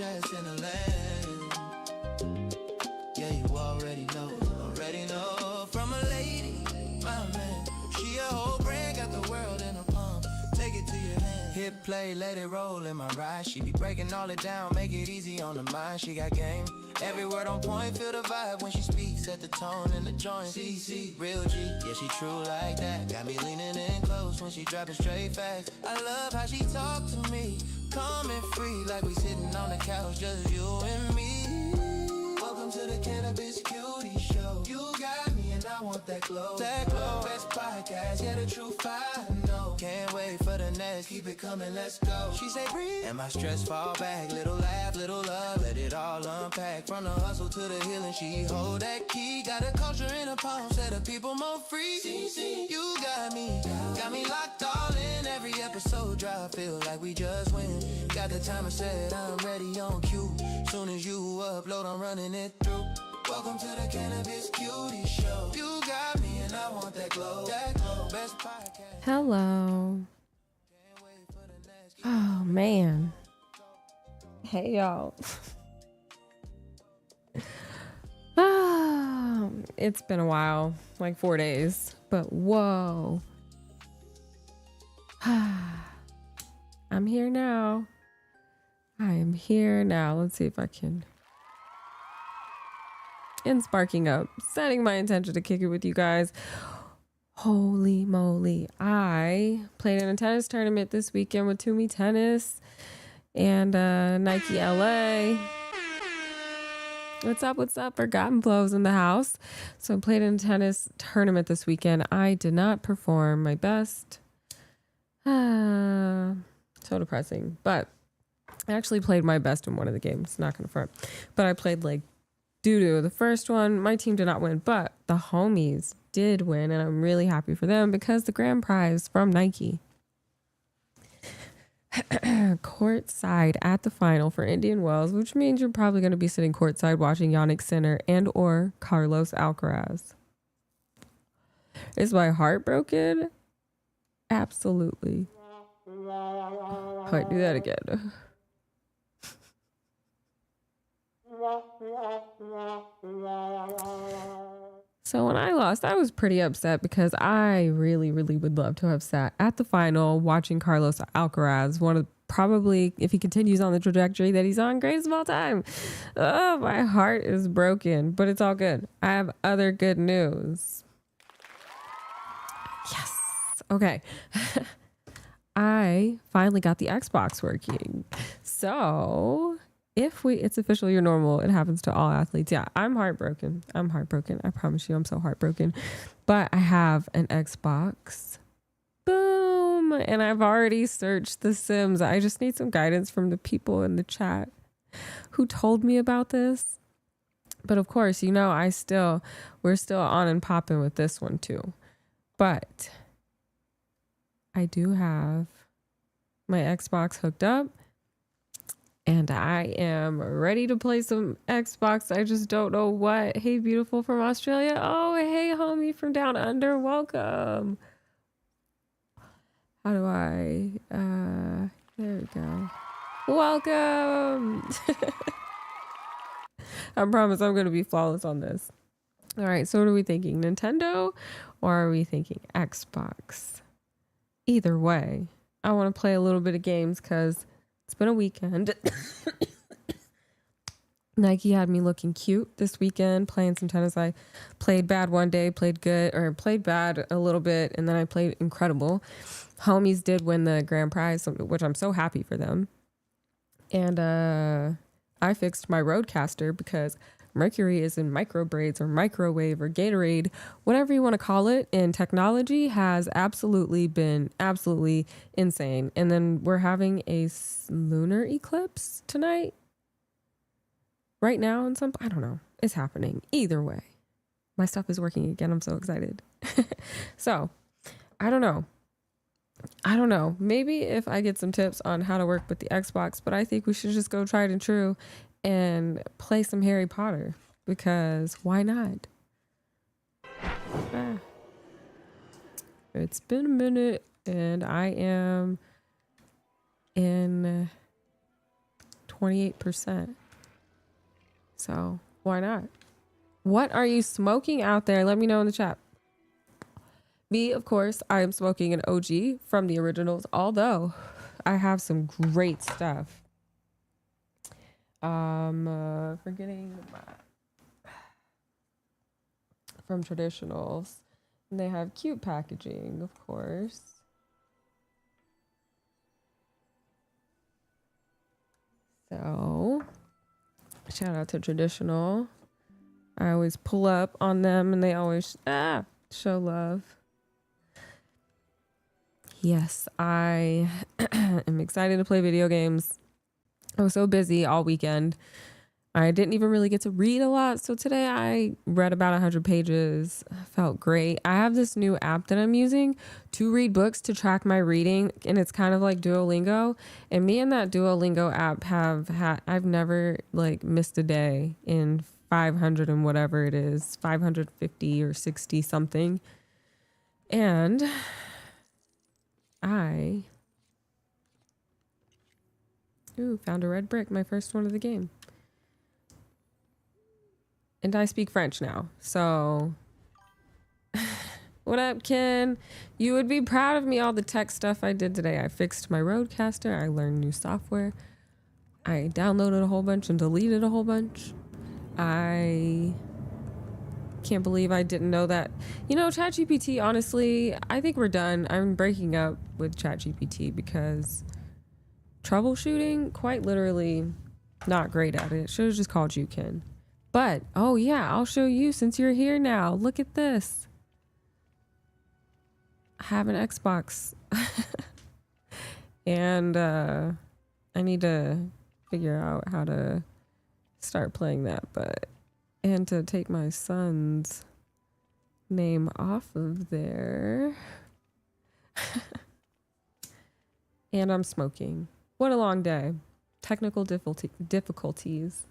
richest in the land. Yeah, you already know. From a lady, my man. She a whole brand, got the world in her palm. Take it to your hand. Hit play, let it roll in my ride. She be breaking all it down, make it easy on the mind. She got game. Every word on point, feel the vibe when she speaks. Set the tone in the joint. CC, real G, yeah, she true like that. Got me leaning in close when she dropping straight facts. I love how she talk to me, calm and free, like we sitting on the couch, just you and me. Welcome to the Cannabis Cutie Show. You got me and I want that glow. That glow. Best podcast, yeah, the truth I know. Can't wait for the next, keep it coming, let's go. She say breathe, and my stress fall back. Little laugh, little love, let it all unpack. From the hustle to the healing, she hold that key. Got a culture in her palm, set the people more free. You got me locked all in. Every episode drop, feel like we just win. Got the timer set, I'm ready on cue. Soon as you upload, I'm running it through. Welcome to the Cannabis Cutie Show. You got me and I want that glow. Best podcast. Hello. Oh man. Hey y'all. It's been a while, like 4 days, but whoa. I'm here now. I am here now. Let's see if I can. And sparking up, setting my intention to kick it with you guys. Holy moly. I played in a tennis tournament this weekend with Toomey Tennis and Nike LA. What's up? Forgotten Blows in the house. So I played in a tennis tournament this weekend. I did not perform my best. So depressing. But I actually played my best in one of the games. Not going to front. But I played like doo-doo. The first one, my team did not win. But the homies did win. And I'm really happy for them because the grand prize from Nike. Courtside at the final for Indian Wells, which means you're probably going to be sitting courtside watching Yannick Sinner and or Carlos Alcaraz. Is my heart broken? Absolutely. Wait, do that again. So when I lost, I was pretty upset because I really, really would love to have sat at the final watching Carlos Alcaraz, one of probably, if he continues on the trajectory that he's on, greatest of all time. Oh, my heart is broken, but it's all good. I have other good news. Yes. Okay. I finally got the Xbox working. So it's official, you're normal. It happens to all athletes. Yeah, I'm heartbroken. I promise you, I'm so heartbroken. But I have an Xbox. Boom. And I've already searched The Sims. I just need some guidance from the people in the chat who told me about this. But of course, you know, we're still on and popping with this one too. But I do have my Xbox hooked up. And I am ready to play some Xbox. I just don't know what. Hey, beautiful from Australia. Oh, hey, homie from down under. Welcome. How do I? There we go. Welcome. I promise I'm going to be flawless on this. All right. So what are we thinking? Nintendo or are we thinking Xbox? Either way, I want to play a little bit of games because it's been a weekend. Nike had me looking cute this weekend, playing some tennis. I played bad one day, played bad a little bit, and then I played incredible. Homies did win the grand prize, which I'm so happy for them. And I fixed my Rodecaster because Mercury is in micro braids or microwave or Gatorade, whatever you want to call it, and technology has been absolutely insane. And then we're having a lunar eclipse tonight. Right now, I don't know. It's happening. Either way, my stuff is working again. I'm so excited. So, I don't know. Maybe if I get some tips on how to work with the Xbox, but I think we should just go tried and true and play some Harry Potter because why not? It's been a minute and I am in 28%. So why not? What are you smoking out there? Let me know in the chat. Me, of course, I am smoking an OG from the originals, although I have some great stuff. Forgetting from traditionals. And they have cute packaging, of course. So, shout out to traditional. I always pull up on them and they always show love. Yes, I am excited to play video games. I was so busy all weekend. I didn't even really get to read a lot. So today I read about 100 pages. Felt great. I have this new app that I'm using to read books to track my reading. And it's kind of like Duolingo. And me and that Duolingo app I've never like missed a day in 500 and whatever it is, 550 or 60 something. And I found a red brick, my first one of the game. And I speak French now. So what up, Ken? You would be proud of me, all the tech stuff I did today. I fixed my Rodecaster. I learned new software. I downloaded a whole bunch and deleted a whole bunch. I can't believe I didn't know that. You know, ChatGPT, honestly, I think we're done. I'm breaking up with ChatGPT because troubleshooting, quite literally, not great at it. Should have just called you, Ken. But, oh yeah, I'll show you since you're here now. Look at this. I have an Xbox. And I need to figure out how to start playing that. And to take my son's name off of there. And I'm smoking. What a long day. Technical difficulties.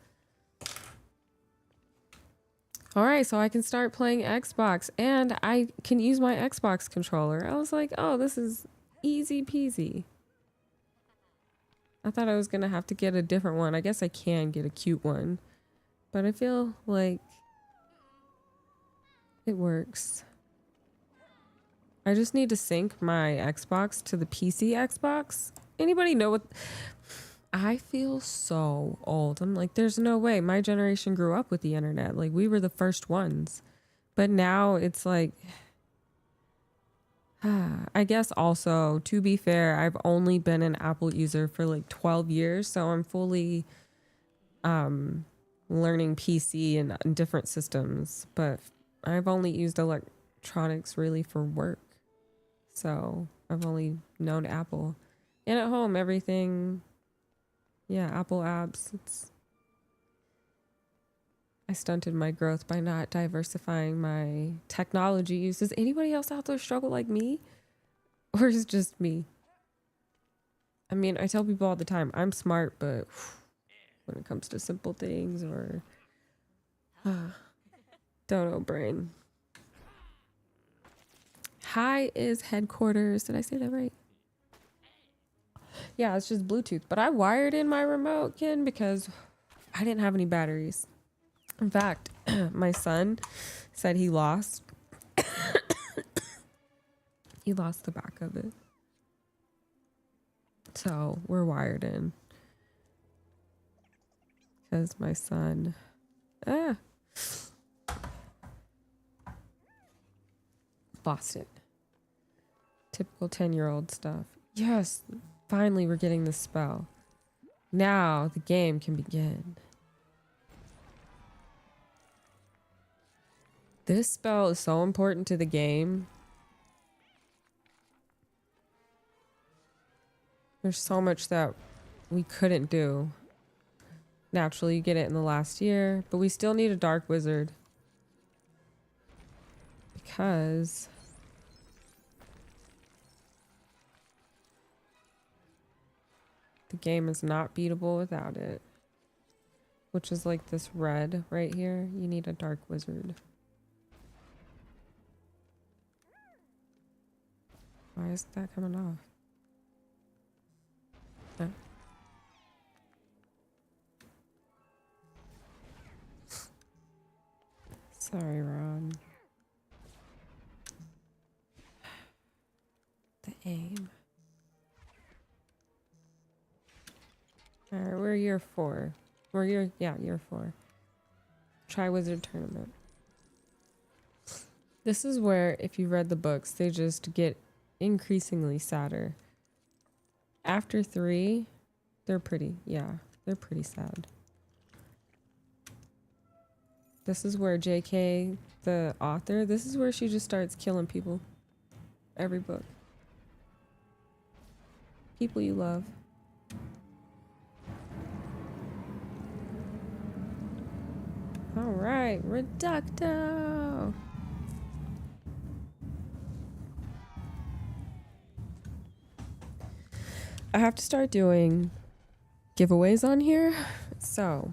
All right, so I can start playing Xbox and I can use my Xbox controller. I was like, oh, this is easy peasy. I thought I was going to have to get a different one. I guess I can get a cute one, but I feel like it works. I just need to sync my Xbox to the PC Xbox. Anybody know what? I feel so old. I'm like, there's no way. My generation grew up with the internet. Like, we were the first ones. But now it's like, I guess also, to be fair, I've only been an Apple user for like 12 years. So I'm fully learning PC and different systems. But I've only used electronics really for work. So I've only known Apple. And at home, everything... Yeah, Apple apps. I stunted my growth by not diversifying my technology use. Does anybody else out there struggle like me? Or is it just me? I mean, I tell people all the time, I'm smart, but when it comes to simple things or... don't know, brain. Hi is headquarters. Did I say that right? Yeah, it's just Bluetooth. But I wired in my remote, Ken, because I didn't have any batteries. In fact, my son said he lost the back of it. So we're wired in. Because my son lost it. Typical 10-year-old stuff. Yes. Finally, we're getting the spell. Now the game can begin. This spell is so important to the game. There's so much that we couldn't do. Naturally, you get it in the last year, but we still need a Dark Wizard. Because... the game is not beatable without it. Which is like this red right here. You need a Dark Wizard. Why is that coming off? Sorry, Ron. The aim. Alright, we're year 4. Year 4. Tri-Wizard Tournament. This is where, if you read the books, they just get increasingly sadder. After 3, they're pretty sad. This is where JK, the author, this is where she just starts killing people. Every book. People you love. Alright, Reducto! I have to start doing giveaways on here, so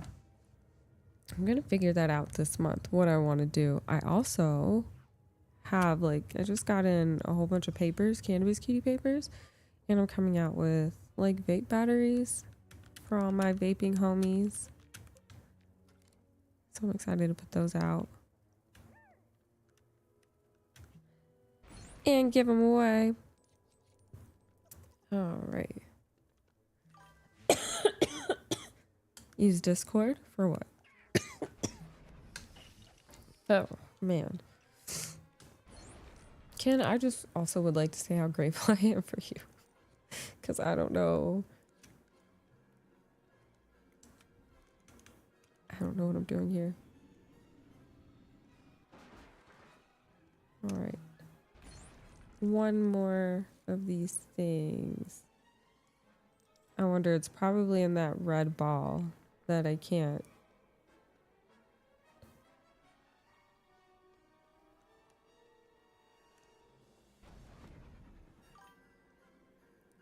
I'm gonna figure that out this month, what I want to do. I also have, I just got in a whole bunch of papers, cannabis cutie papers, and I'm coming out with, vape batteries for all my vaping homies. So I'm excited to put those out. And give them away. Alright. Use Discord for what? Oh, man. Ken, I just also would like to say how grateful I am for you. Because I don't know. I don't know what I'm doing here. Alright. One more of these things. I wonder, it's probably in that red ball that I can't.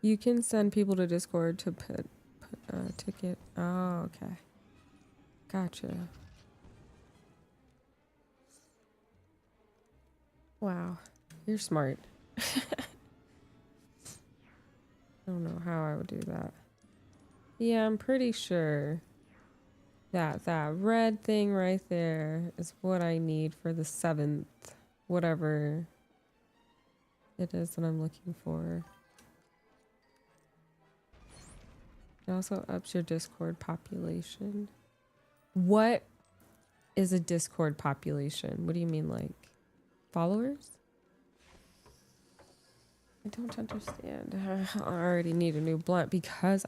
You can send people to Discord to put a ticket. Oh, okay. Gotcha. Wow. You're smart. I don't know how I would do that. Yeah, I'm pretty sure that red thing right there is what I need for the 7th, whatever it is that I'm looking for. It also ups your Discord population. What is a Discord population? What do you mean, followers? I don't understand. I already need a new blunt because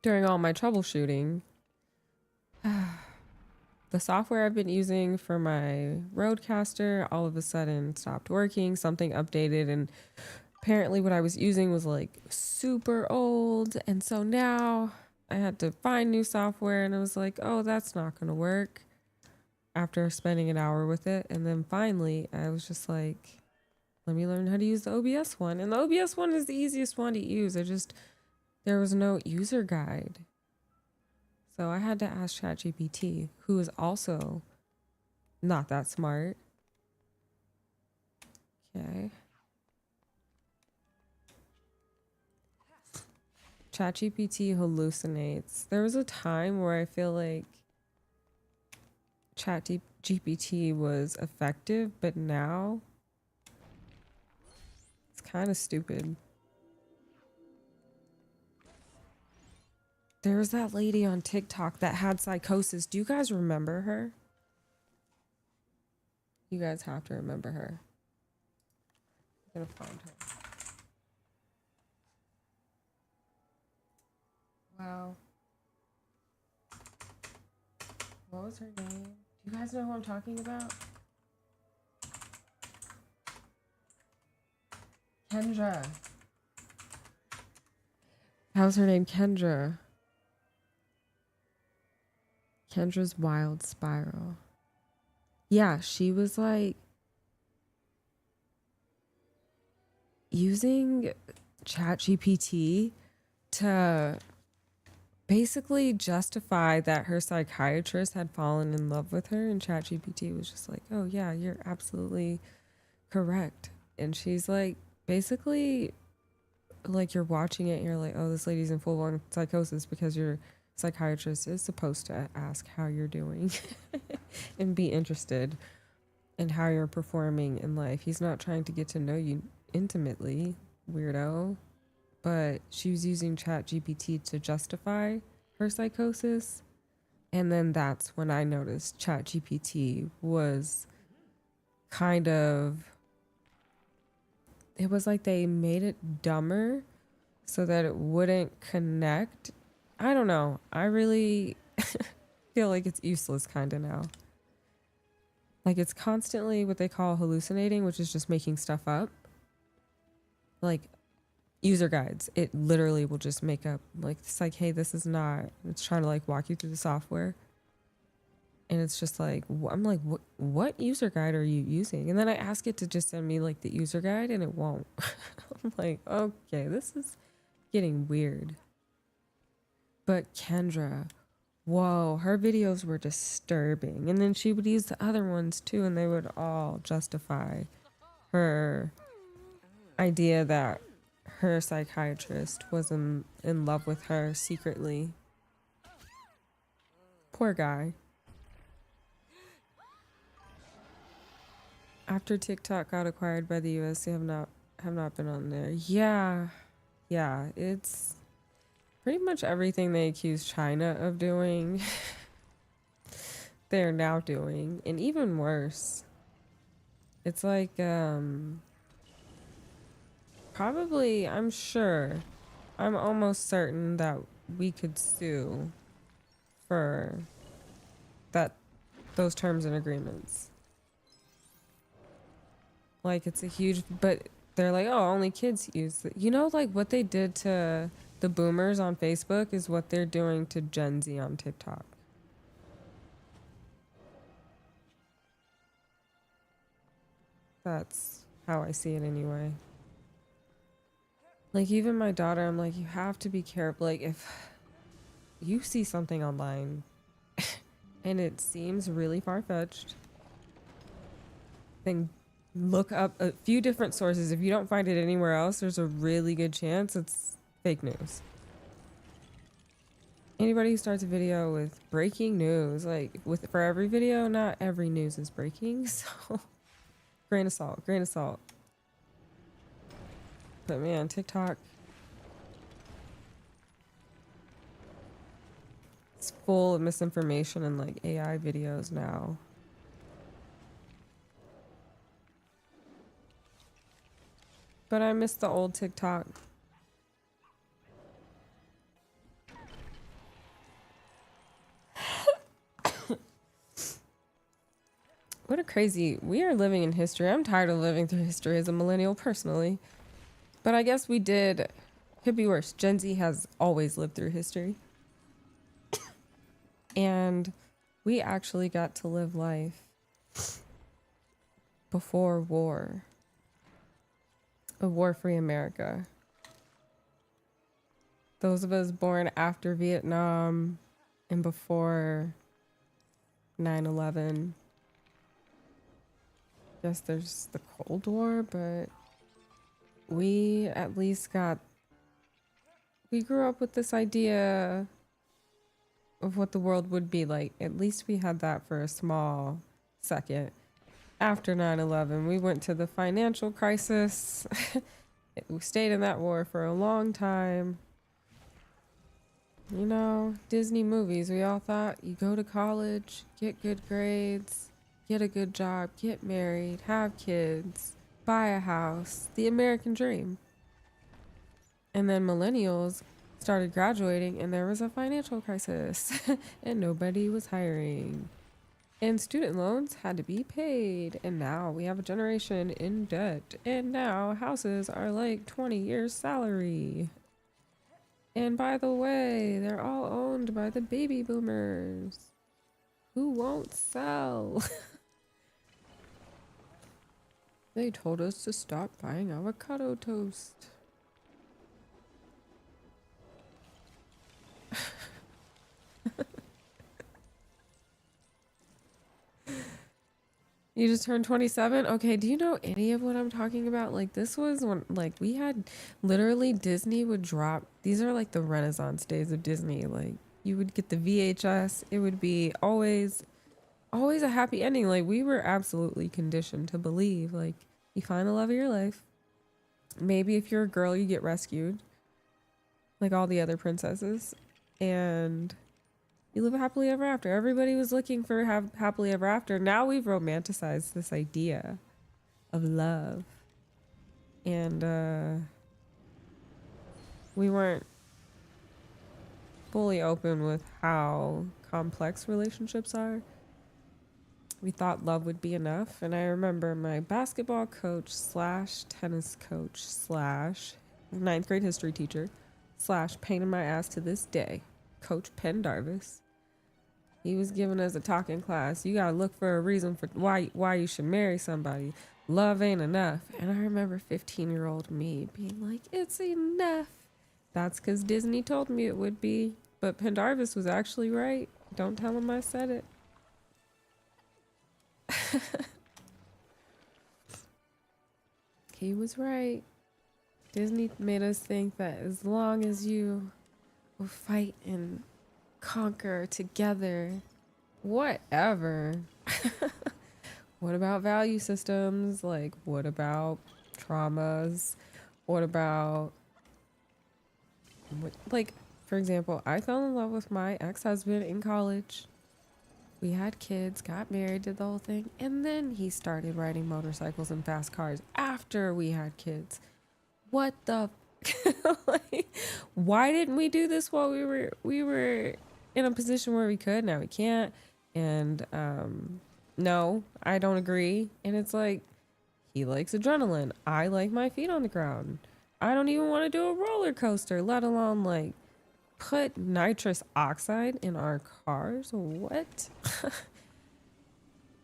during all my troubleshooting, the software I've been using for my Rodecaster all of a sudden stopped working. Something updated, and apparently what I was using was super old. And so now I had to find new software, and I was like, oh, that's not going to work after spending an hour with it. And then finally I was just like, let me learn how to use the OBS one. And the OBS one is the easiest one to use. There was no user guide. So I had to ask ChatGPT, who is also not that smart. Okay. ChatGPT hallucinates. There was a time where I feel like ChatGPT was effective, but now it's kind of stupid. There was that lady on TikTok that had psychosis. Do you guys remember her? You guys have to remember her. I'm gonna find her. Wow. What was her name? Do you guys know who I'm talking about? Kendra. How's her name? Kendra. Kendra's Wild Spiral. Yeah, she was using ChatGPT to basically justify that her psychiatrist had fallen in love with her, and ChatGPT was just like, oh yeah, you're absolutely correct. And she's basically you're watching it and you're like, oh, this lady's in full-on psychosis because your psychiatrist is supposed to ask how you're doing and be interested in how you're performing in life. He's not trying to get to know you intimately, weirdo. But she was using ChatGPT to justify her psychosis. And then that's when I noticed ChatGPT was kind of, it was like they made it dumber so that it wouldn't connect. I don't know. I really feel like it's useless kind of now. Like it's constantly what they call hallucinating, which is just making stuff up. Like user guides, it literally will just make up, like, it's like, hey, this is not, it's trying to like walk you through the software. And it's just like, I'm like, what user guide are you using? And then I ask it to just send me like the user guide and it won't. I'm like, okay, this is getting weird. But Kendra, whoa, her videos were disturbing. And then she would use the other ones too, and they would all justify her idea that her psychiatrist was in love with her secretly. Poor guy. After TikTok got acquired by the US, they have not been on there. Yeah, it's pretty much everything they accused China of doing. They're now doing, and even worse. It's like probably, I'm sure, I'm almost certain that we could sue for those terms and agreements. Like it's a huge, but they're like, oh, only kids use it. You know, like what they did to the boomers on Facebook is what they're doing to Gen Z on TikTok. That's how I see it anyway. Like even my daughter, I'm like, you have to be careful. Like if you see something online and it seems really far-fetched, then look up a few different sources. If you don't find it anywhere else, there's a really good chance it's fake news. Anybody who starts a video with breaking news, like for every video, not every news is breaking. So grain of salt, grain of salt. But man, TikTok, it's full of misinformation and like AI videos now. But I miss the old TikTok. What a crazy, we are living in history. I'm tired of living through history as a millennial personally. But I guess we did, could be worse. Gen Z has always lived through history. And we actually got to live life before war. A war-free America. Those of us born after Vietnam and before 9/11. Guess there's the Cold War, but we at least we grew up with this idea of what the world would be like. At least we had that for a small second. After 9/11, we went to the financial crisis. We stayed in that war for a long time. You know, Disney movies, we all thought you go to college, get good grades, get a good job, get married, have kids, buy a house, the American dream. And then millennials started graduating and there was a financial crisis and nobody was hiring. And student loans had to be paid. And now we have a generation in debt. And now houses are like 20 years salary. And by the way, they're all owned by the baby boomers who won't sell. They told us to stop buying avocado toast. You just turned 27? Okay, do you know any of what I'm talking about? Like this was when like we had literally Disney would drop, these are like the Renaissance days of Disney. Like You would get the VHS. It would be always a happy ending. Like, we were absolutely conditioned to believe, like, you find the love of your life. Maybe if you're a girl, you get rescued, like all the other princesses, and you live happily ever after. Everybody was looking for happily ever after. Now we've romanticized this idea of love, and we weren't fully open with how complex relationships are. We thought love would be enough. And I remember my basketball coach slash tennis coach slash ninth grade history teacher slash pain in my ass to this day, Coach Pendarvis. He was giving us a talking class. You gotta look for a reason for why you should marry somebody. Love ain't enough. And I remember 15-year-old me being like, it's enough. That's because Disney told me it would be. But Pendarvis was actually right. Don't tell him I said it. He was right. Disney made us think that as long as you will fight and conquer together, whatever. What about value systems? Like, what about traumas? What about, like, for example, I fell in love with my ex-husband in college. We had kids, got married, did the whole thing, and then he started riding motorcycles and fast cars after we had kids. What the like, why didn't we do this while we were in a position where we could? Now we can't. And no, I don't agree. And it's like, he likes adrenaline. I like my feet on the ground. I don't even want to do a roller coaster, let alone like put nitrous oxide in our cars. What?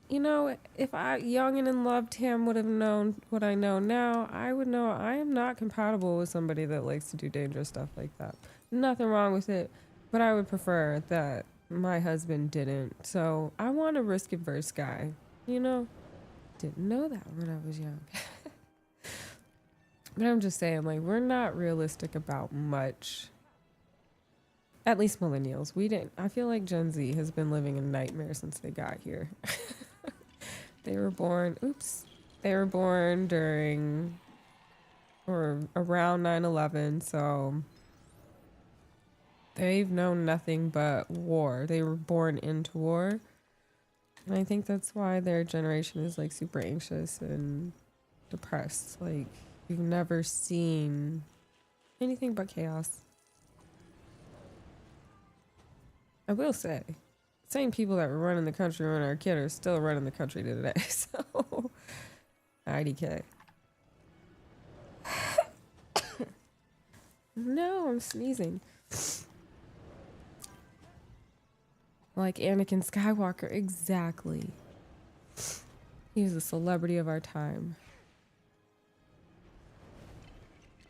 You know, if I, young and in love Tam, would have known what I know now, I would know I am not compatible with somebody that likes to do dangerous stuff like that. Nothing wrong with it, but I would prefer that my husband didn't. So I want a risk-averse guy, you know? Didn't know that when I was young. But I'm just saying, like, we're not realistic about much. At least millennials. We didn't. I feel like Gen Z has been living a nightmare since they got here. They were born, they were born during or around 9/11, so they've known nothing but war. They were born into war. And I think that's why their generation is like super anxious and depressed. Like, we've never seen anything but chaos. I will say, same people that were running the country when our kid are still running the country today. So, IDK. No, I'm sneezing. Like Anakin Skywalker, exactly. He was a celebrity of our time.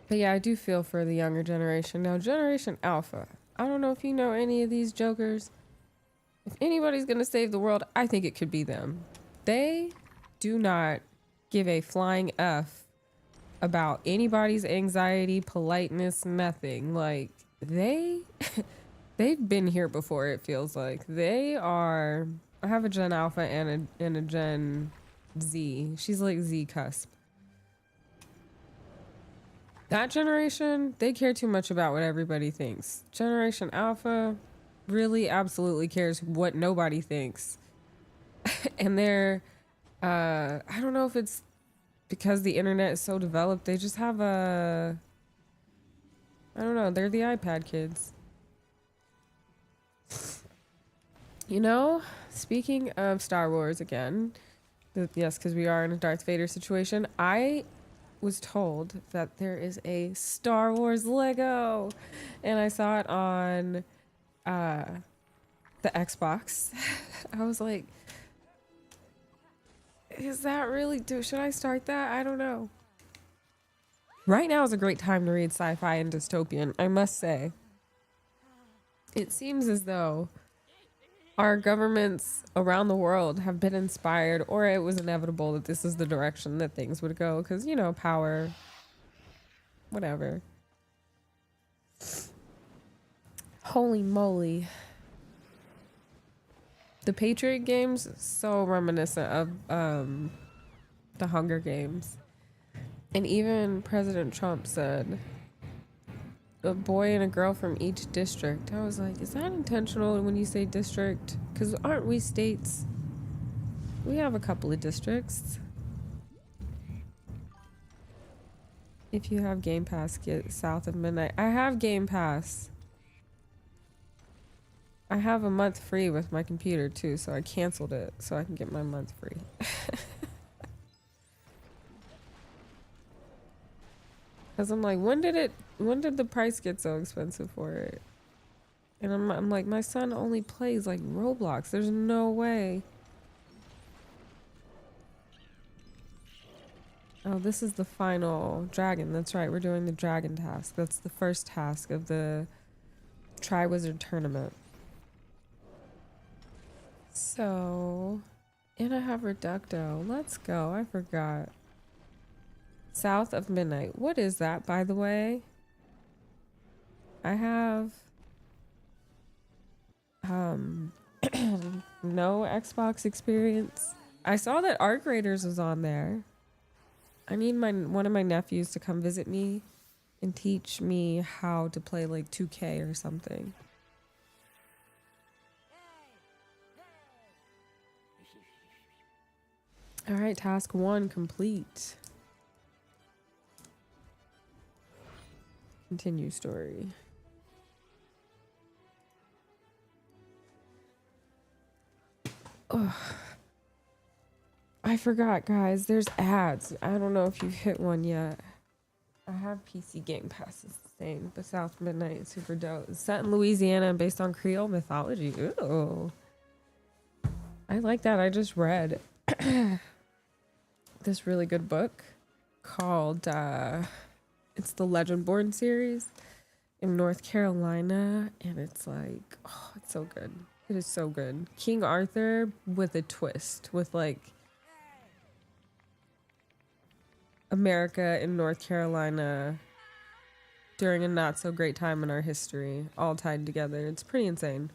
But yeah, I do feel for the younger generation. Now, Generation Alpha. I don't know if you know any of these jokers. If anybody's going to save the world, I think it could be them. They do not give a flying F about anybody's anxiety, politeness, nothing. Like, they've been here before, it feels like. They are, I have a Gen Alpha and a Gen Z. She's like Z cusp. That generation, they care too much about what everybody thinks. Generation Alpha really absolutely cares what nobody thinks. And they're, I don't know if it's because the internet is so developed, they just have a, I don't know, they're the iPad kids. You know, speaking of Star Wars again, yes, because we are in a Darth Vader situation, I was told that there is a Star Wars Lego, and I saw it on the Xbox. I was like, is that really, should I start that? I don't know. Right now is a great time to read sci-fi and dystopian, I must say. It seems as though our governments around the world have been inspired, or it was inevitable that this is the direction that things would go, because, you know, power, whatever. Holy moly. The Patriot Games, so reminiscent of the Hunger Games. And even President Trump said, a boy and a girl from each district. I was like, is that intentional when you say district? Because aren't we states? We have a couple of districts. If you have Game Pass, get South of Midnight. I have Game Pass. I have a month free with my computer too, so I canceled it so I can get my month free. Cause I'm like, when did the price get so expensive for it? And I'm like, my son only plays like Roblox. There's no way. Oh, this is the final dragon. That's right. We're doing the dragon task. That's the first task of the Tri-Wizard tournament. So, and I have Reducto. Let's go. I forgot. South of Midnight. What is that, by the way? I have no Xbox experience. I saw that Arc Raiders was on there. I need one of my nephews to come visit me and teach me how to play like 2K or something. All right, task 1 complete. Continue story. Ugh. I forgot, guys. There's ads. I don't know if you've hit one yet. I have PC Game Pass. It's the same, but South Midnight is super dope. It's set in Louisiana and based on Creole mythology. Ooh. I like that. I just read this really good book called it's the Legendborn series in North Carolina, and it's like, oh, it's so good. It is so good. King Arthur with a twist, with like America and North Carolina during a not so great time in our history, all tied together. It's pretty insane.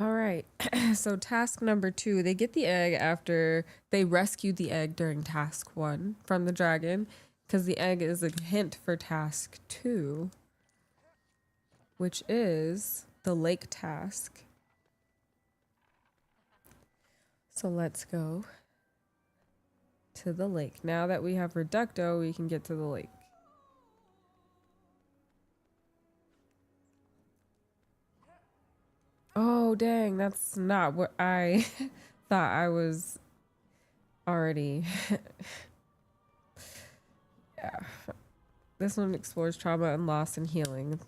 All right. So task number 2, they get the egg after they rescued the egg during task 1 from the dragon, because the egg is a hint for task 2, which is the lake task. So let's go to the lake. Now that we have Reducto, we can get to the lake. Oh, dang. That's not what I thought I was already. Yeah. This one explores trauma and loss and healing.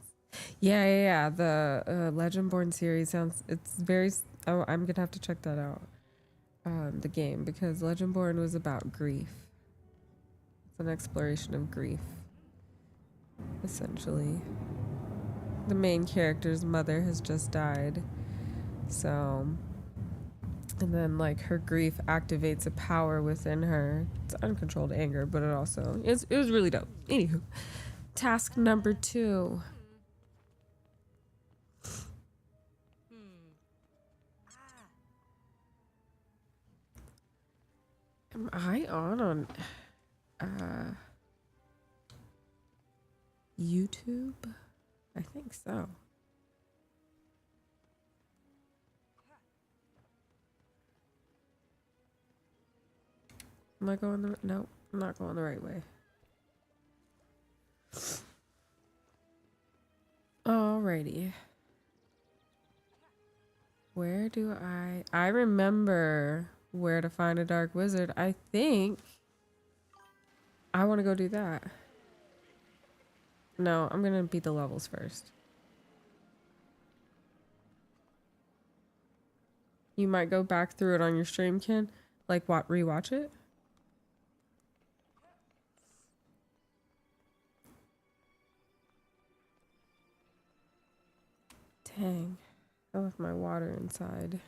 Yeah. The Legendborn series it's very, oh, I'm gonna have to check that out. The game, because Legendborn was about grief. It's an exploration of grief, essentially. The main character's mother has just died, so, and then like her grief activates a power within her. It's uncontrolled anger, but it was really dope. Anywho, task number 2. Am I on YouTube? I think so. Am I going the no, I'm not going the right way. Alrighty. Where do I remember where to find a dark wizard. I think I want to go do that. No, I'm gonna beat the levels first. You might go back through it on your stream, Ken. Like, what, rewatch it? Dang. I left my water inside.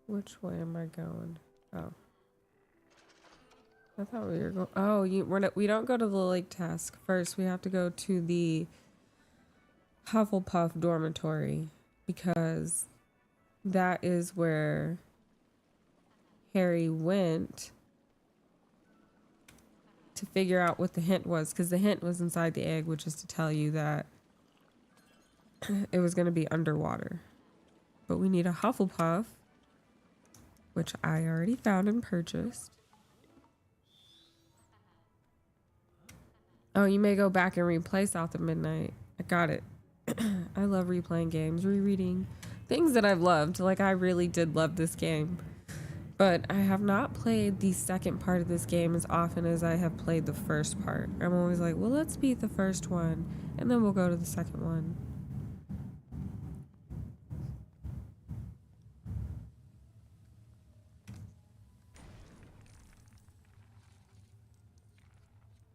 Which way am I going? Oh. I thought we were going. Oh, we don't go to the lake task first. We have to go to the Hufflepuff dormitory because that is where Harry went to figure out what the hint was. Because the hint was inside the egg, which is to tell you that it was going to be underwater. But we need a Hufflepuff, which I already found and purchased. Oh, you may go back and replay South of Midnight. I got it. I love replaying games, rereading things that I've loved. Like, I really did love this game. But I have not played the second part of this game as often as I have played the first part. I'm always like, well, let's beat the first one, and then we'll go to the second one.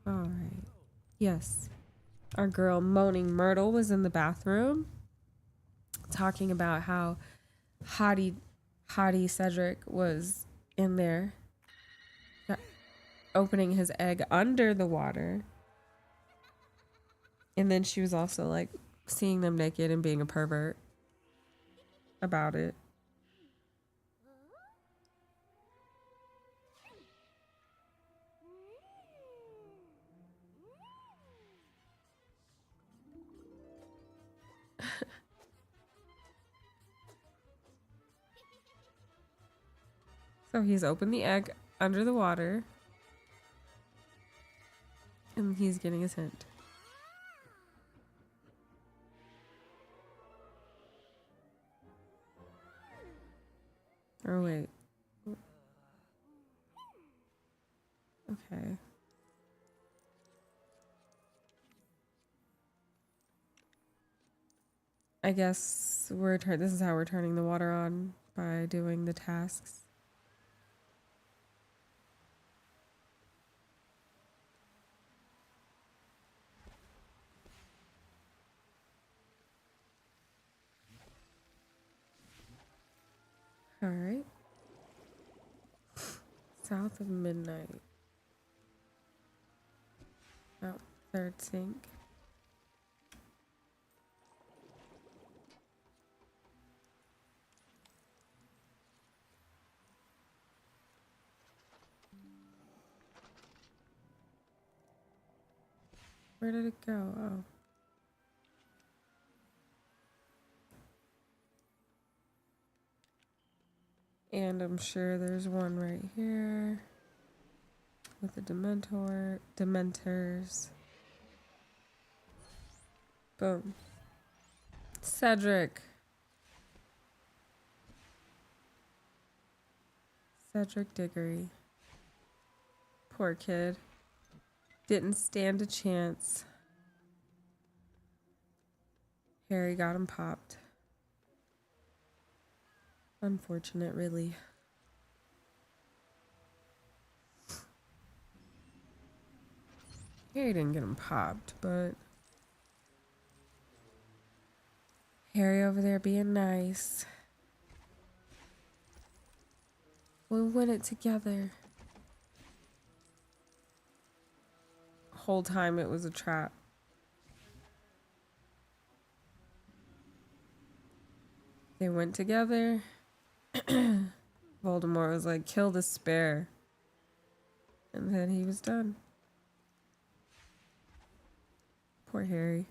All right. Yes. Our girl Moaning Myrtle was in the bathroom talking about how Hottie Cedric was in there opening his egg under the water. And then she was also like seeing them naked and being a pervert about it. So he's opened the egg under the water. And he's getting his hint. Oh, wait. Okay. I guess this is how we're turning the water on, by doing the tasks. All right. South of Midnight. Oh, third sink. Where did it go? Oh. And I'm sure there's one right here with the Dementors. Boom. Cedric Diggory. Poor kid. Didn't stand a chance. Harry got him popped. Unfortunate, really. Harry didn't get him popped, but Harry over there being nice. We'll win it together. Whole time it was a trap. They went together. Voldemort was like, kill the spare. And then he was done. Poor Harry.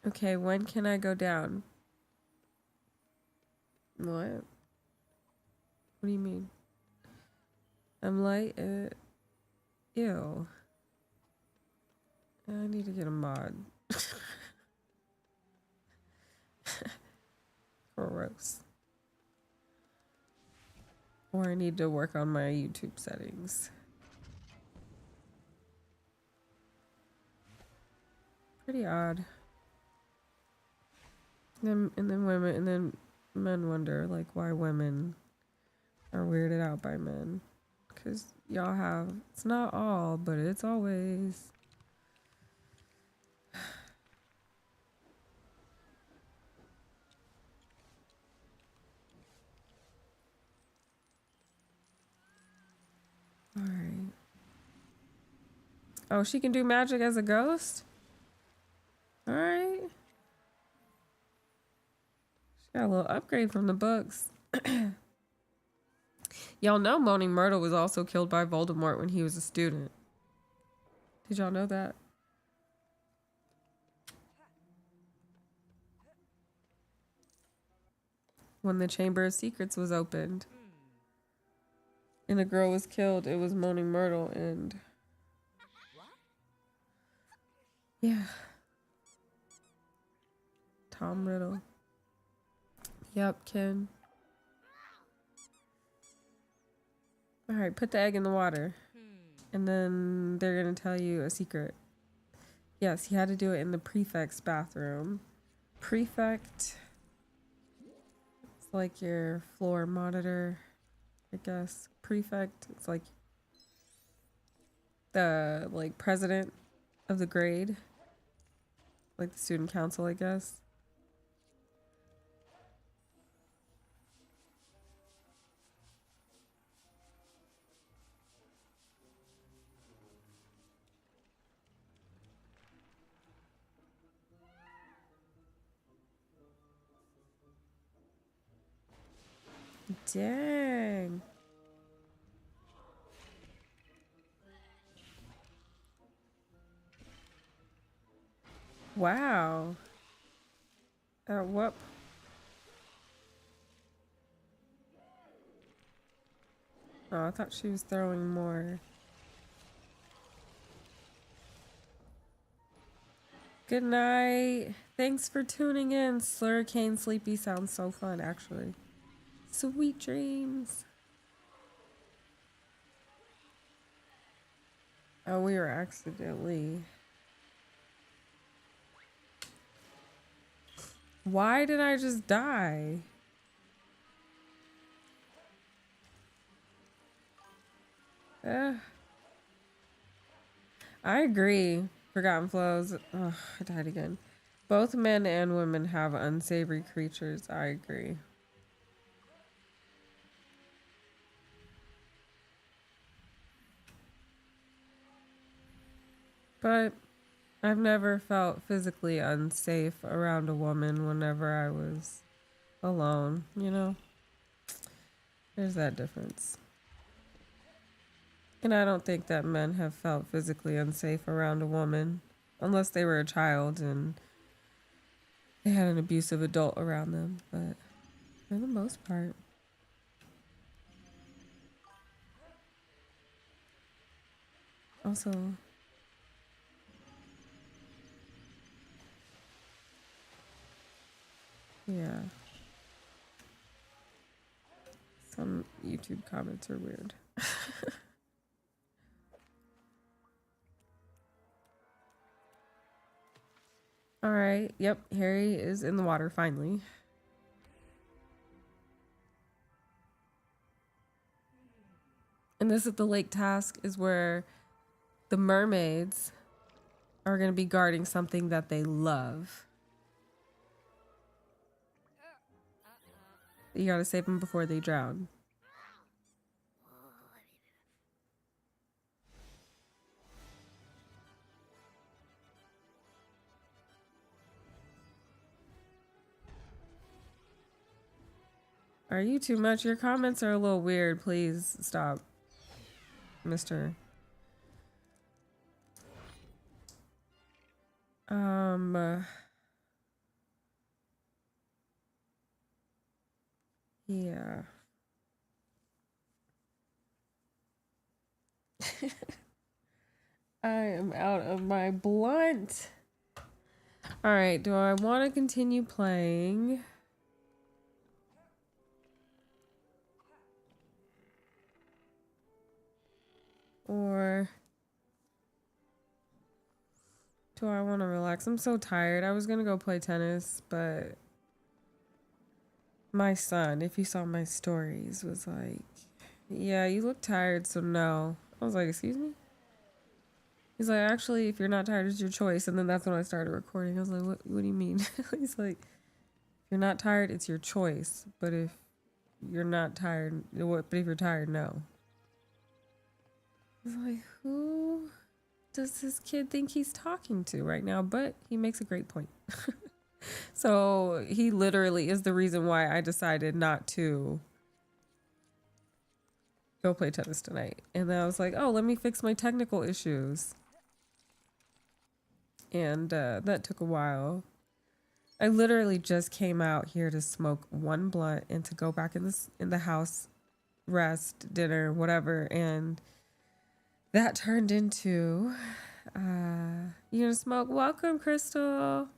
Okay, when can I go down? What? What do you mean? I'm light. Ew. I need to get a mod. Gross. Or I need to work on my YouTube settings. Pretty odd. And then men wonder like why women are weirded out by men. 'Cause y'all have, it's not all, but it's always. All right. Oh, she can do magic as a ghost? All right. She got a little upgrade from the books. Y'all know Moaning Myrtle was also killed by Voldemort when he was a student. Did y'all know that? When the Chamber of Secrets was opened and the girl was killed, it was Moaning Myrtle, and yeah. Tom Riddle. Yep, Ken. Alright, put the egg in the water. And then they're gonna tell you a secret. Yes, he had to do it in the prefect's bathroom. Prefect. It's like your floor monitor, I guess. Prefect. It's like the president of the grade. Like the student council, I guess. Dang. Wow. What? Oh, I thought she was throwing more. Good night. Thanks for tuning in. Slurricane Sleepy sounds so fun, actually. Sweet dreams. Oh, we were accidentally. Why did I just die? I agree. Forgotten Flows. Oh, I died again. Both men and women have unsavory creatures. I agree. But I've never felt physically unsafe around a woman whenever I was alone, you know? There's that difference. And I don't think that men have felt physically unsafe around a woman unless they were a child and they had an abusive adult around them. But for the most part. Also, yeah. Some YouTube comments are weird. All right. Yep. Harry is in the water finally. And this at the lake task is where the mermaids are going to be guarding something that they love. You got to save them before they drown. Are you too much? Your comments are a little weird. Please stop, mister. Yeah. I am out of my blunt. All right, do I want to continue playing? Or do I want to relax? I'm so tired. I was going to go play tennis, but my son, if you saw my stories, was like, yeah, you look tired, so no. I was like, excuse me? He's like, actually, if you're not tired, it's your choice. And then that's when I started recording. I was like, what do you mean? He's like, if you're not tired, it's your choice. But if you're not tired, but if you're tired, no. was like, who does this kid think he's talking to right now? But he makes a great point. So he literally is the reason why I decided not to go play tennis tonight. And then I was like, oh, let me fix my technical issues. And that took a while. I literally just came out here to smoke one blunt and to go back in the house, rest, dinner, whatever, and that turned into you gonna smoke? Welcome, Crystal.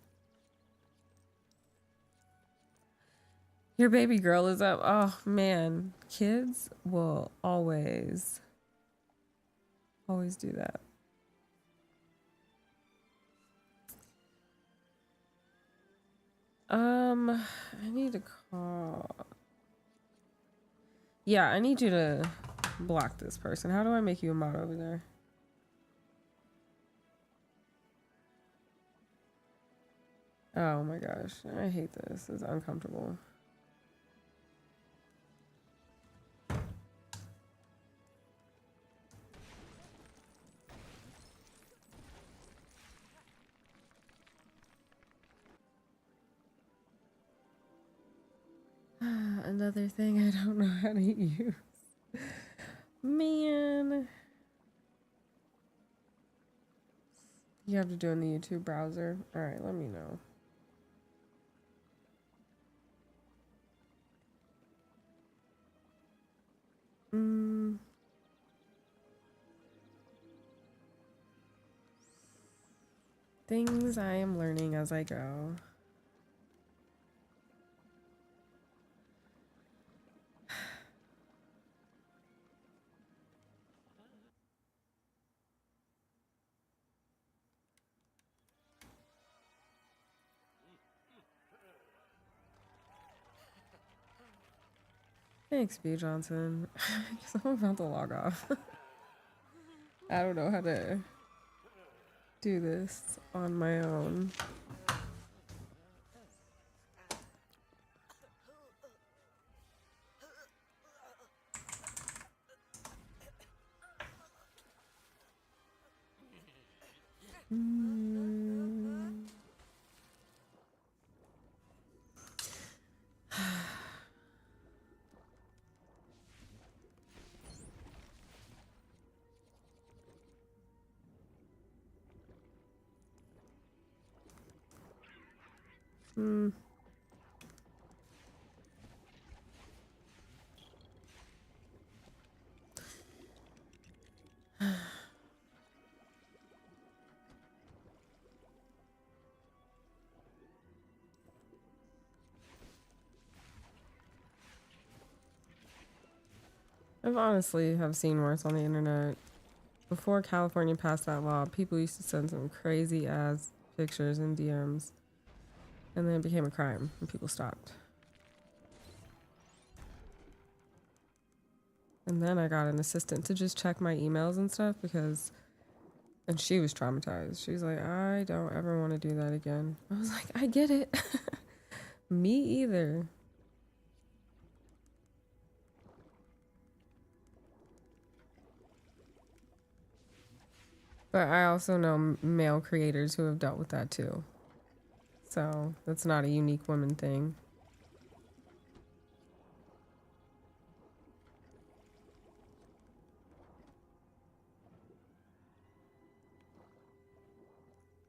Your baby girl is up. Oh man, kids will always do that. I need to call. Yeah, I need you to block this person. How do I make you a mod over there? Oh my gosh, I hate this. It's uncomfortable. Another thing I don't know how to use. Man. You have to do it in the YouTube browser. Alright, let me know. Things I am learning as I go. Thanks, B. Johnson. I guess I'm about to log off. I don't know how to do this on my own. I've honestly have seen worse on the internet. Before California passed that law, people used to send some crazy ass pictures and DMs. And then it became a crime and people stopped. And then I got an assistant to just check my emails and stuff and she was traumatized. She was like, I don't ever want to do that again. I was like, I get it. Me either. But I also know male creators who have dealt with that too. So that's not a unique woman thing.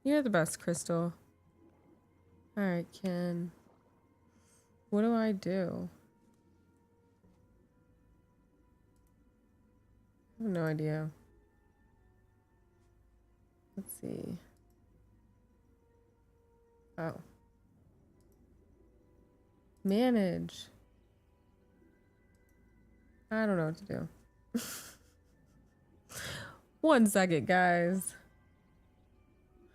You're the best, Crystal. Alright, Ken. What do I do? I have no idea. Let's see. Oh. Manage. I don't know what to do. 1 second, guys.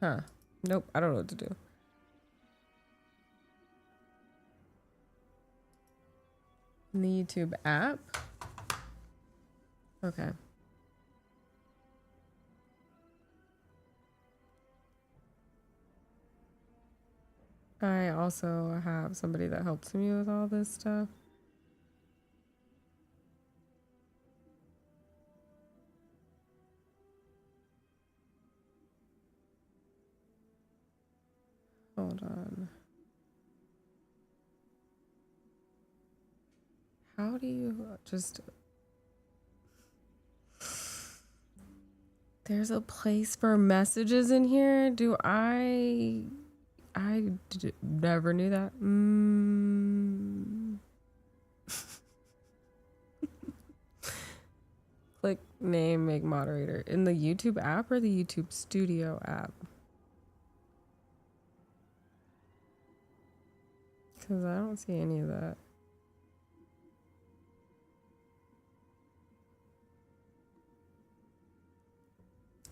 Huh. Nope, I don't know what to do. In the YouTube app? Okay. I also have somebody that helps me with all this stuff. Hold on. How do you just... There's a place for messages in here? Do I never knew that. Click name, make moderator. In the YouTube app or the YouTube Studio app? Because I don't see any of that.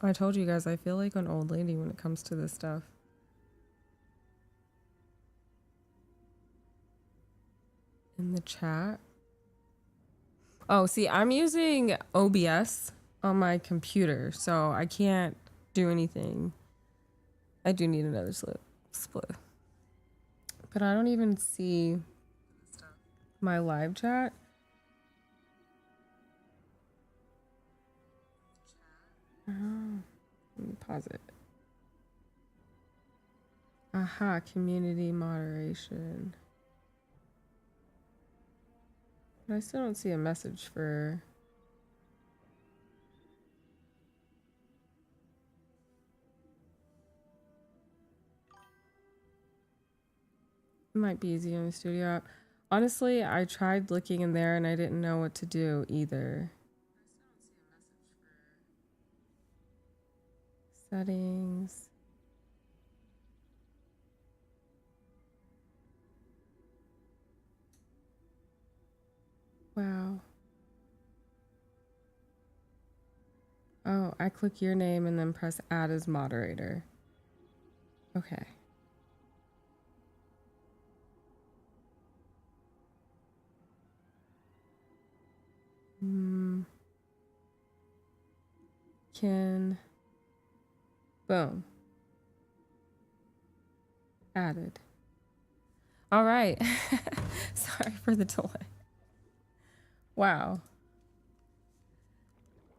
I told you guys, I feel like an old lady when it comes to this stuff. In the chat. Oh, see, I'm using OBS on my computer, so I can't do anything. I do need another split. But I don't even see my live chat. Oh, let me pause it. Aha, community moderation. But I still don't see a message for... It might be easy in the studio app. Honestly, I tried looking in there and I didn't know what to do either. Settings. Wow. Oh, I click your name and then press add as moderator. Okay. Boom. Added. All right. Sorry for the delay. Wow.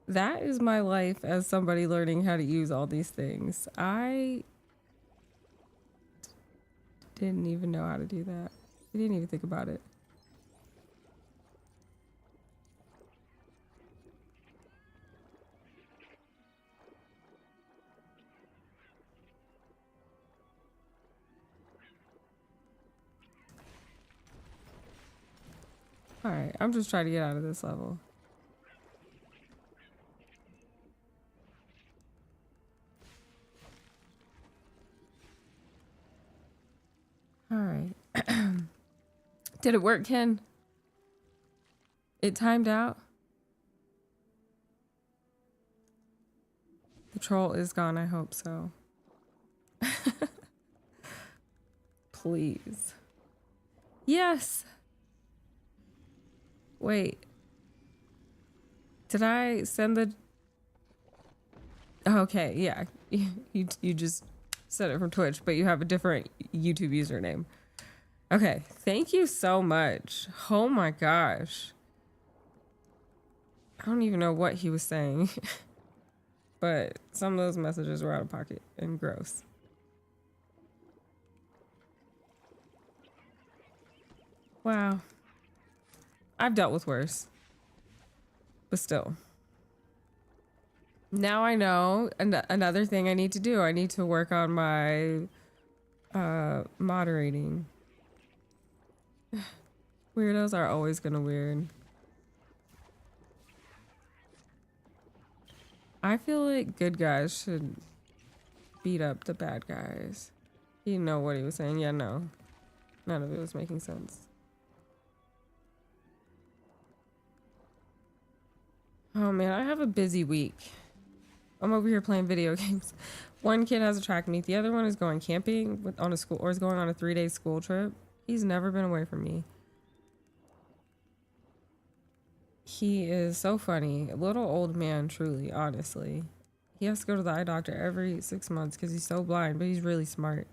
That is my life as somebody learning how to use all these things. I didn't even know how to do that. I didn't even think about it. All right, I'm just trying to get out of this level. All right. Did it work, Ken? It timed out? The troll is gone, I hope so. Please. Yes. Wait. Did I send the... Okay, yeah. You just said it from Twitch, but you have a different YouTube username. Okay, thank you so much. Oh my gosh. I don't even know what he was saying. But some of those messages were out of pocket and gross. Wow. I've dealt with worse. But still. Now I know another thing I need to do. I need to work on my moderating. Weirdos are always gonna weird. I feel like good guys should beat up the bad guys. He didn't know what he was saying. Yeah, no. None of it was making sense. Oh man, I have a busy week. I'm over here playing video games. One kid has a track meet. The other one is going camping on a school, or is going on a 3-day school trip. He's never been away from me. He is so funny. A little old man, truly, honestly. He has to go to the eye doctor every 6 months because he's so blind, but he's really smart.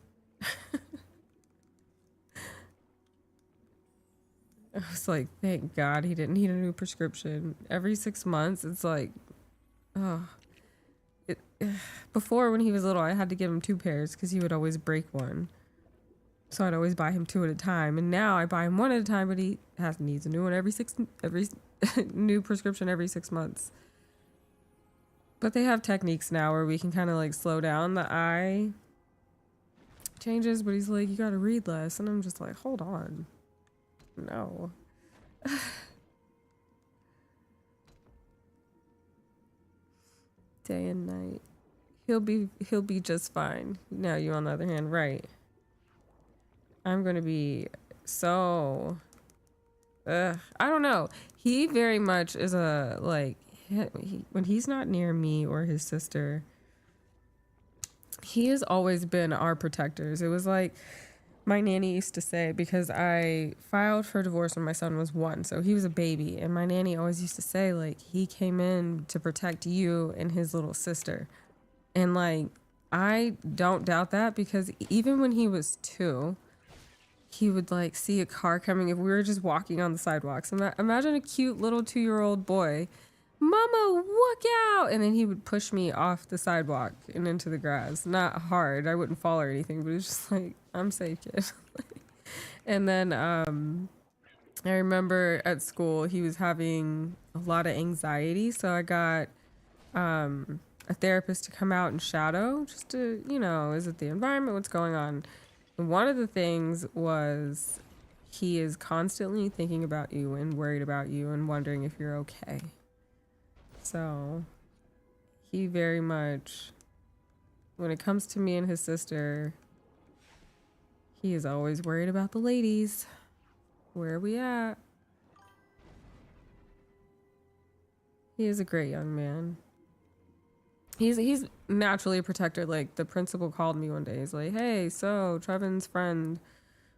I was like, thank God he didn't need a new prescription. Every 6 months, it's like, oh. Before, when he was little, I had to give him 2 pairs because he would always break one. So I'd always buy him 2 at a time. And now I buy him 1 at a time, but he needs a new one every new prescription every 6 months. But they have techniques now where we can kind of like slow down the eye changes, but he's like, you got to read less. And I'm just like, hold on. No. Day and night. He'll be just fine. Now you on the other hand, right. I'm going to be so I don't know. He very much is a like when he's not near me or his sister, he has always been our protectors. It was like my nanny used to say, because I filed for divorce when my son was 1, so he was a baby, and my nanny always used to say, like, he came in to protect you and his little sister. And like, I don't doubt that, because even when he was 2, he would like see a car coming if we were just walking on the sidewalks. Imagine a cute little 2-year-old boy, Mama, look out! And then he would push me off the sidewalk and into the grass. Not hard, I wouldn't fall or anything, but it was just like, I'm safe, kid. And then I remember at school he was having a lot of anxiety, so I got a therapist to come out and shadow, just to, is it the environment, what's going on? And one of the things was he is constantly thinking about you and worried about you and wondering if you're okay. So he very much, when it comes to me and his sister, he is always worried about the ladies. Where are we at? He is a great young man. He's naturally a protector. Like, the principal called me one day. He's like, hey, so Trevin's friend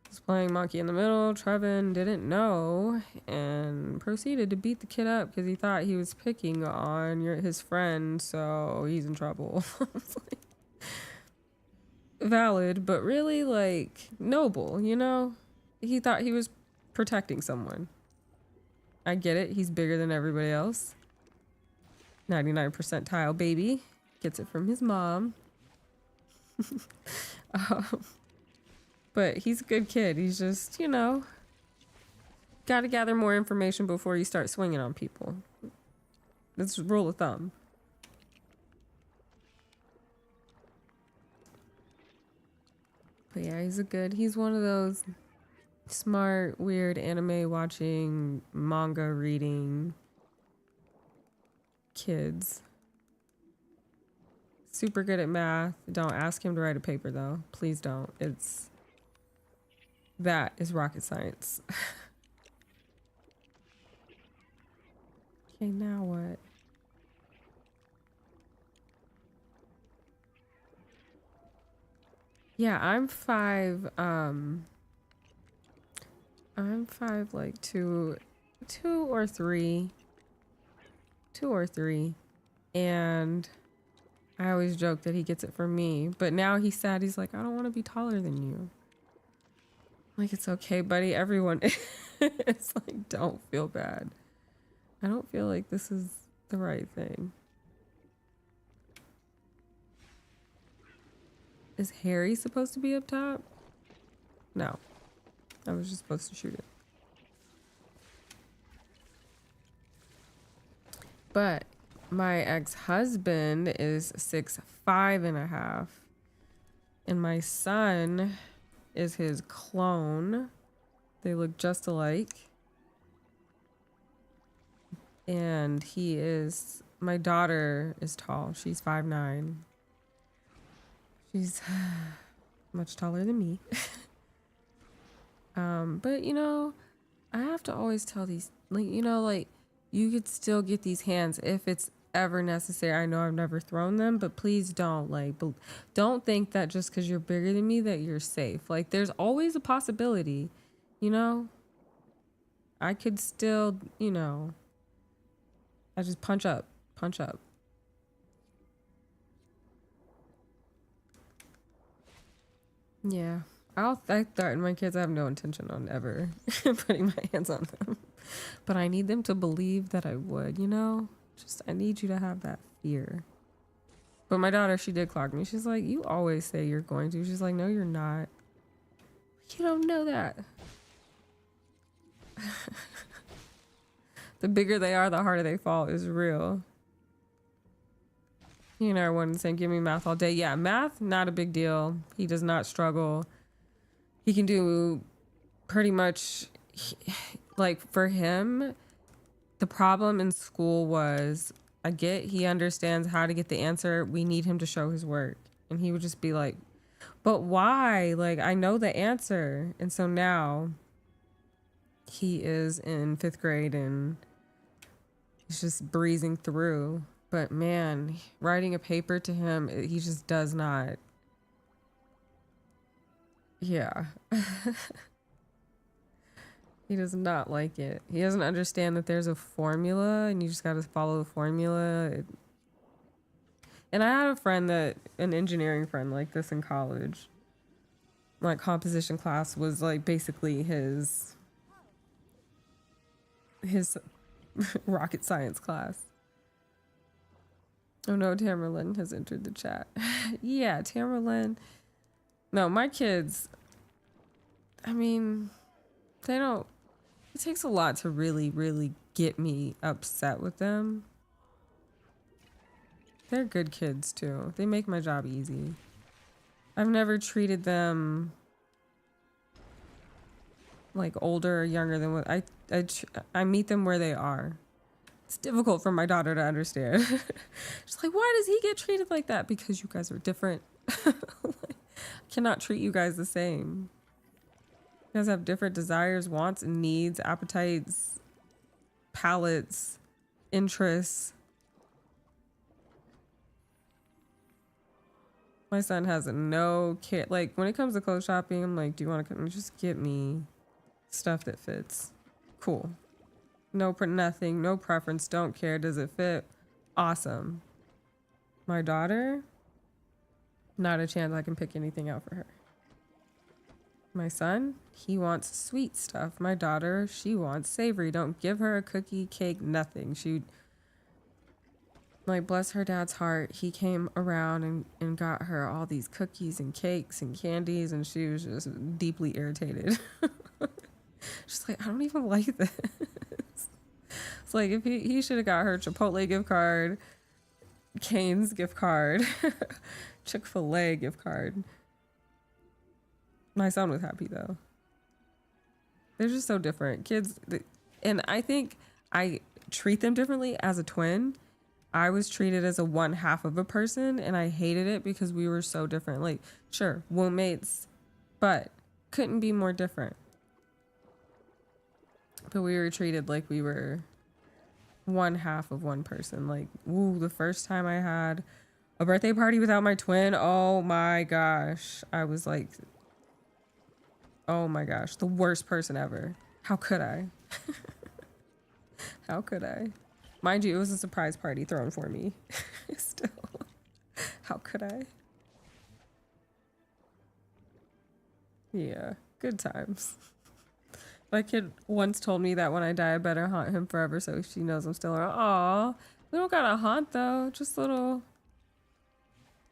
was playing monkey in the middle. Trevin didn't know and proceeded to beat the kid up because he thought he was picking on his friend, so he's in trouble. Like, valid, but really, like, noble, He thought he was protecting someone. I get it. He's bigger than everybody else. 99 percentile baby. Gets it from his mom. But he's a good kid. He's just, got to gather more information before you start swinging on people. That's a rule of thumb. But yeah, he's one of those smart, weird anime watching, manga reading kids. Super good at math. Don't ask him to write a paper though. Please don't. That is rocket science. Okay, now what? Yeah, I'm 5, like 2 or 3. 2 or 3. And I always joke that he gets it from me. But now he's sad. He's like, I don't want to be taller than you. Like, it's okay, buddy. Everyone it's like, don't feel bad. I don't feel like this is the right thing. Is Harry supposed to be up top? No. I was just supposed to shoot it. But my ex-husband is 6'5.5", and my son is his clone. They look just alike. And my daughter is tall. She's 5'9". She's much taller than me. But I have to always tell these, like, you could still get these hands if it's ever necessary. I know I've never thrown them, but please don't, don't think that just because you're bigger than me that you're safe. Like, there's always a possibility, I could still, I just punch up. Yeah. I threaten my kids. I have no intention on ever putting my hands on them. But I need them to believe that I would, Just, I need you to have that fear. But my daughter, she did clock me. She's like, you always say you're going to. She's like, no, you're not. You don't know that. The bigger they are, the harder they fall is real. You know, one saying, give me math all day. Yeah, math, not a big deal. He does not struggle. He can do pretty much, like for him, the problem in school was, I get he understands how to get the answer. We need him to show his work. And he would just be like, but why? Like, I know the answer. And so now he is in 5th grade and he's just breezing through. But man, writing a paper to him, he just does not. Yeah. He does not like it. He doesn't understand that there's a formula and you just got to follow the formula. And I had a friend an engineering friend like this in college. Like composition class was like basically his rocket science class. Oh no, Tamerlane has entered the chat. Yeah, Tamerlane. No, my kids, I mean, they don't, it takes a lot to really, really get me upset with them. They're good kids too. They make my job easy. I've never treated them like older or younger than what I meet them where they are. It's difficult for my daughter to understand. She's like, why does he get treated like that? Because you guys are different. I cannot treat you guys the same. You guys have different desires, wants, and needs, appetites, palates, interests. My son has no care. Like, when it comes to clothes shopping, I'm like, do you want to come? Just get me stuff that fits. Cool. No, nothing, no preference, don't care. Does it fit? Awesome. My daughter, not a chance I can pick anything out for her. My son, he wants sweet stuff. My daughter, she wants savory. Don't give her a cookie, cake, nothing. She, like, bless her dad's heart, he came around and got her all these cookies and cakes and candies, and she was just deeply irritated. She's like, I don't even like this. It's like, if he should have got her Chipotle gift card, Cane's gift card, Chick-fil-A gift card. My son was happy though. They're just so different. Kids, and I think I treat them differently as a twin. I was treated as a one half of a person and I hated it because we were so different. Like, sure, womb mates, but couldn't be more different. But we were treated like we were one half of one person. Like, ooh, the first time I had a birthday party without my twin, oh my gosh. I was like, oh my gosh, the worst person ever. How could I? How could I? Mind you, it was a surprise party thrown for me. Still, how could I? Yeah, good times. My kid once told me that when I die, I better haunt him forever so she knows I'm still around. Aw, we don't gotta haunt though, just little.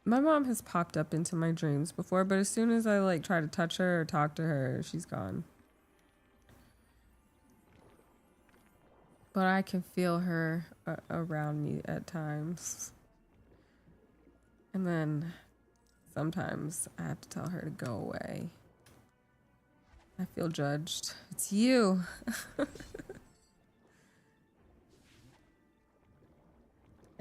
My mom has popped up into my dreams before, but as soon as I like try to touch her or talk to her, she's gone. But I can feel her around me at times. And then sometimes I have to tell her to go away. I feel judged. It's you.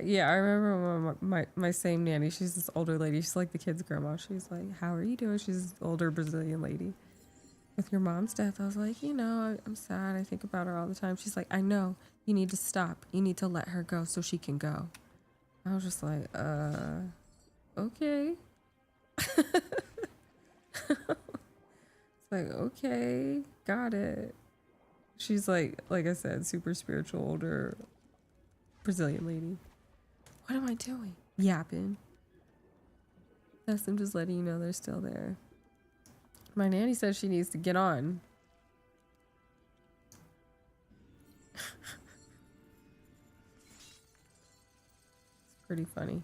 Yeah, I remember my same nanny. She's this older lady. She's like the kid's grandma. She's like, how are you doing? She's this older Brazilian lady. With your mom's death, I was like, you know, I'm sad. I think about her all the time. She's like, I know. You need to stop. You need to let her go so she can go. I was just like, okay. It's like, okay, got it. She's like I said, super spiritual, older Brazilian lady. What am I doing? Yapping. Yes, I'm just letting you know they're still there. My nanny says she needs to get on. It's pretty funny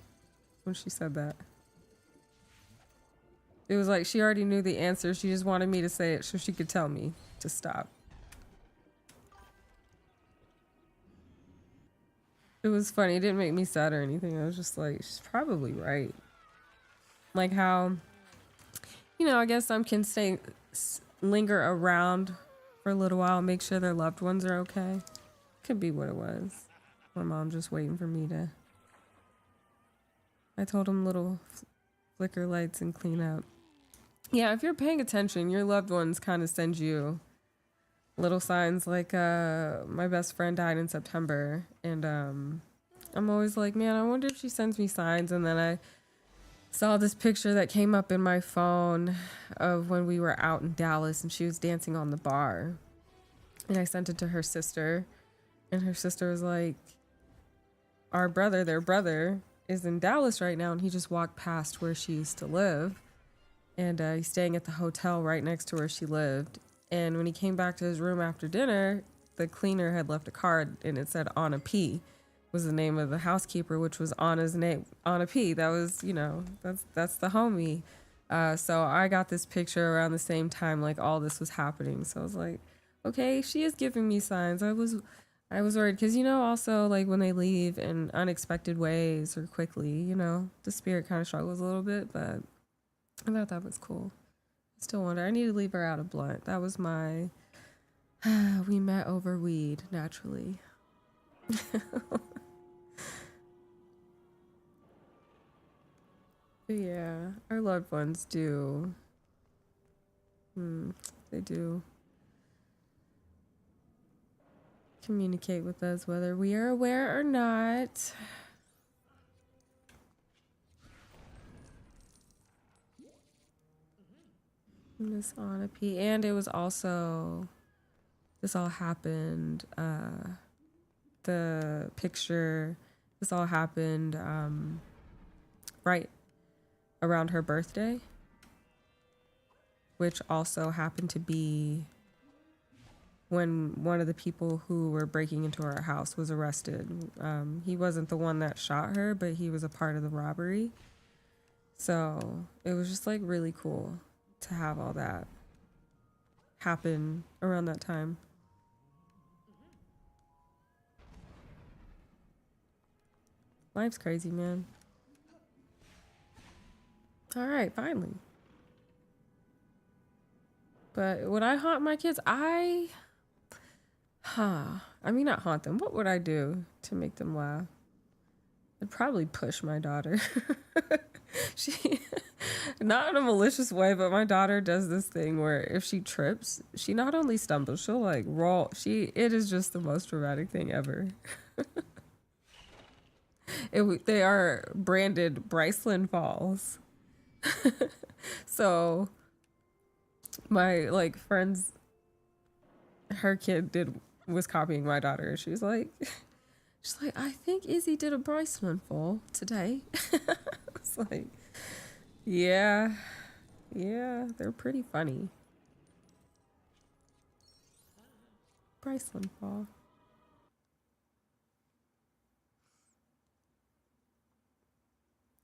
when she said that. It was like she already knew the answer. She just wanted me to say it so she could tell me to stop. It was funny. It didn't make me sad or anything. I was just like, she's probably right. Like how, you know, I guess some can linger around for a little while, make sure their loved ones are okay. Could be what it was. My mom just waiting for me to. I told him little flicker lights and clean up. Yeah, if you're paying attention, your loved ones kind of send you little signs. Like my best friend died in September, and I'm always like, man, I wonder if she sends me signs. And then I saw this picture that came up in my phone of when we were out in Dallas and she was dancing on the bar. And I sent it to her sister, and her sister was like, their brother is in Dallas right now, and he just walked past where she used to live. And he's staying at the hotel right next to where she lived. And when he came back to his room after dinner, the cleaner had left a card, and it said Anna P was the name of the housekeeper, which was Anna's name. Anna P. That was, you know, that's the homie. So I got this picture around the same time, like all this was happening. So I was like, okay, she is giving me signs. I was worried because, you know, also like when they leave in unexpected ways or quickly, you know, the spirit kind of struggles a little bit, but I thought that was cool. I still wonder. I need to leave her out of blunt. That was my, we met over weed, naturally. Yeah, our loved ones do. They do communicate with us whether we are aware or not. Miss Anna P. And it was also, this all happened, the picture, this all happened right around her birthday, which also happened to be when one of the people who were breaking into our house was arrested. He wasn't the one that shot her, but he was a part of the robbery. So it was just like really cool to have all that happen around that time. Life's crazy, man. All right, finally. But would I haunt my kids? I mean, not haunt them. What would I do to make them laugh? I'd probably push my daughter. She, not in a malicious way, but my daughter does this thing where if she trips, she not only stumbles, she'll like roll. It is just the most dramatic thing ever. They are branded Bryceland Falls. So my like friends, her kid was copying my daughter. She's like, I think Izzy did a Bryceland Fall today. It's like, yeah, they're pretty funny. Bryceland Fall.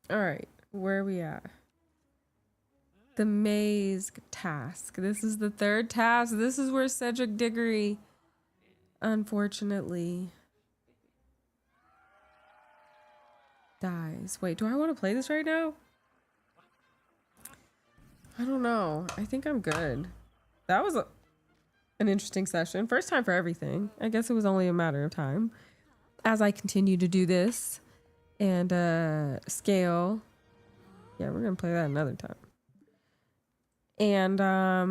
All right, where are we at? The maze task. This is the third task. This is where Cedric Diggory, unfortunately, dies. Wait, do I want to play this right now? I don't know. I think I'm good. That was an interesting session. First time for everything. I guess it was only a matter of time. As I continue to do this and scale. Yeah, we're going to play that another time. And I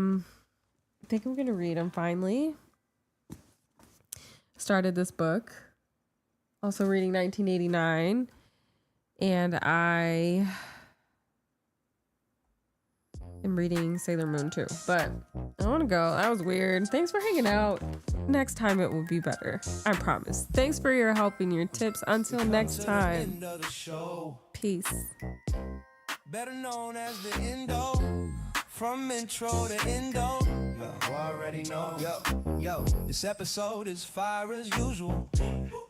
think I'm going to read them finally. Started this book. Also reading 1989. And I am reading Sailor Moon too. But I want to go. That was weird. Thanks for hanging out. Next time it will be better. I promise. Thanks for your help and your tips. Until next time. Peace. Better known as the Indo. From intro to endo. You already know. Yo, this episode is fire as usual.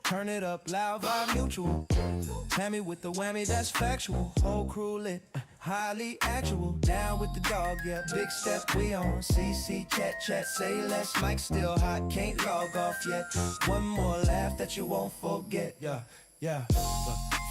Turn it up loud, vibe mutual. Tammy with the whammy, that's factual. Whole crew lit, highly actual. Down with the dog, yeah, big step we on. CC chat, say less. Mic still hot, can't log off yet. One more laugh that you won't forget, yeah.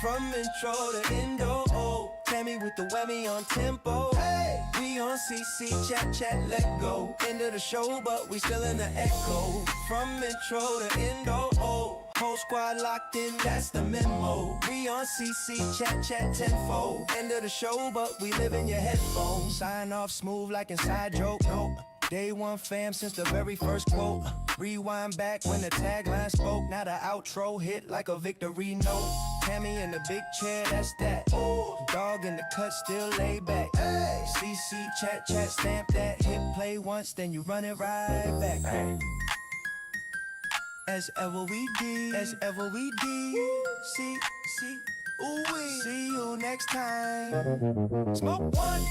From intro to endo, oh, Tammy with the whammy on tempo. Hey, we on CC chat, let go. End of the show, but we still in the echo. From intro to endo, oh, whole squad locked in, that's the memo. We on CC chat tenfold. End of the show, but we live in your headphones. Sign off smooth like inside joke, nope. Day one fam since the very first quote. Rewind back when the tagline spoke. Now the outro hit like a victory note. Tammy in the big chair, that's that. Dog in the cut, still lay back. CC chat, stamp that. Hit play once, then you run it right back. As ever we did. See, ooh wee. See you next time. Smoke one.